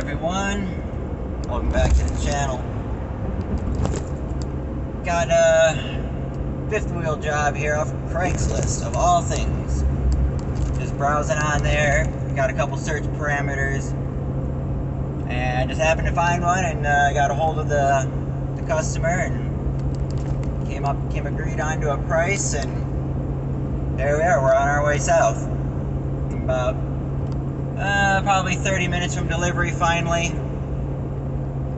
everyone, welcome back to the channel. Got a fifth wheel job here off of Craigslist, of all things. Just browsing on there, got a couple search parameters, and just happened to find one, and got a hold of the customer, and came agreed on to a price, and there we are. We're on our way south. About probably 30 minutes from delivery finally.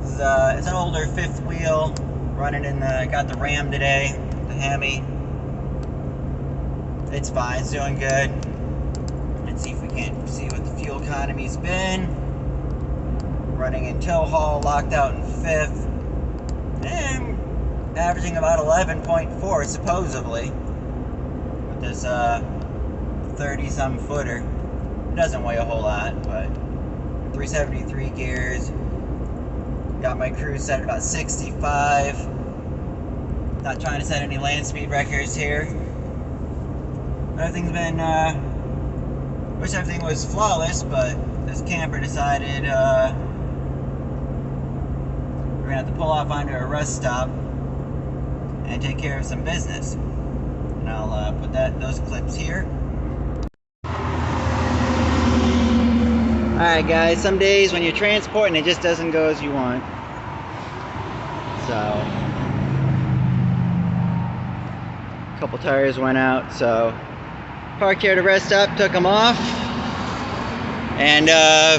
It's an older fifth wheel, running in got the Ram today, the Hemi. It's fine, it's doing good. Let's see if we can't see what the fuel economy's been. Running in tow haul, locked out in fifth, and averaging about 11.4 supposedly with this 30-some footer. It doesn't weigh a whole lot, but 373 gears. Got my cruise set at about 65. Not trying to set any land speed records here. Everything's been, wish everything was flawless, but this camper decided we're gonna have to pull off onto a rest stop and take care of some business. And I'll put those clips here. Alright guys, some days when you're transporting it just doesn't go as you want. So, a couple tires went out, so parked here at a rest stop, took them off, and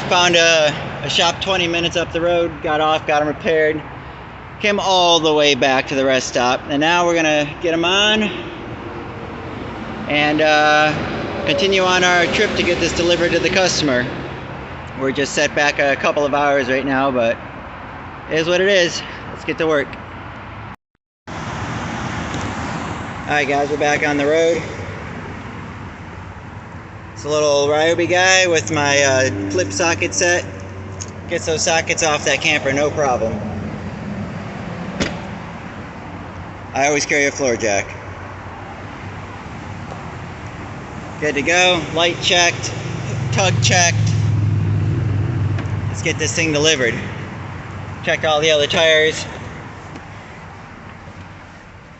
found a shop 20 minutes up the road, got off, got them repaired, came all the way back to the rest stop, and now we're gonna get them on and continue on our trip to get this delivered to the customer. We're just set back a couple of hours right now, but it is what it is. Let's get to work. Alright guys, we're back on the road. It's a little Ryobi guy with my clip socket set. Gets those sockets off that camper, no problem. I always carry a floor jack. Good to go, light checked, tug checked. Let's get this thing delivered. Checked all the other tires.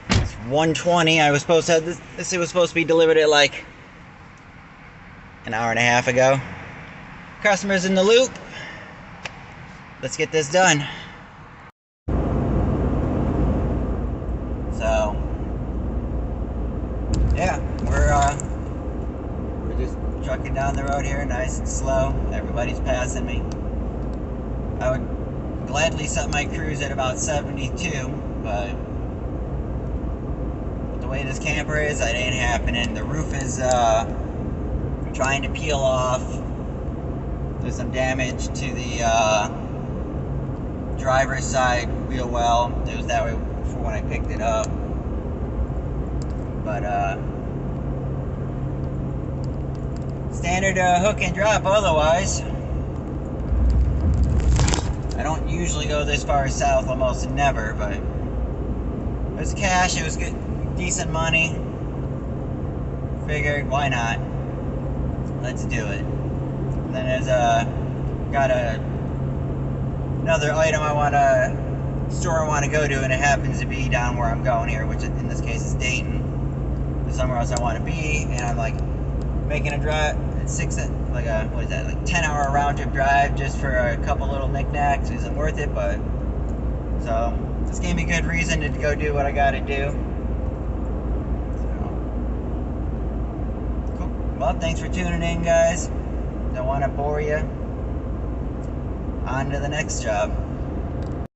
It's 1:20. I was supposed to have this was supposed to be delivered at like an hour and a half ago. Customer's in the loop. Let's get this done. So yeah, we're just trucking down the road here, nice and slow. Everybody's passing me. I would gladly set my cruise at about 72, but with the way this camper is, that ain't happening. The roof is trying to peel off. There's some damage to the driver's side wheel well. It was that way before when I picked it up, but standard hook and drop otherwise. I don't usually go this far south, almost never, but it was cash, it was good, decent money. Figured, why not? Let's do it. And then there's got another item store I want to go to, and it happens to be down where I'm going here, which in this case is Dayton. There's somewhere else I want to be, and I'm like making a drive. It's like a 10-hour round trip drive just for a couple little knickknacks. Isn't worth it, but so this gave me good reason to go do what I gotta do. So cool. Well, thanks for tuning in, guys. Don't want to bore you. On to the next job.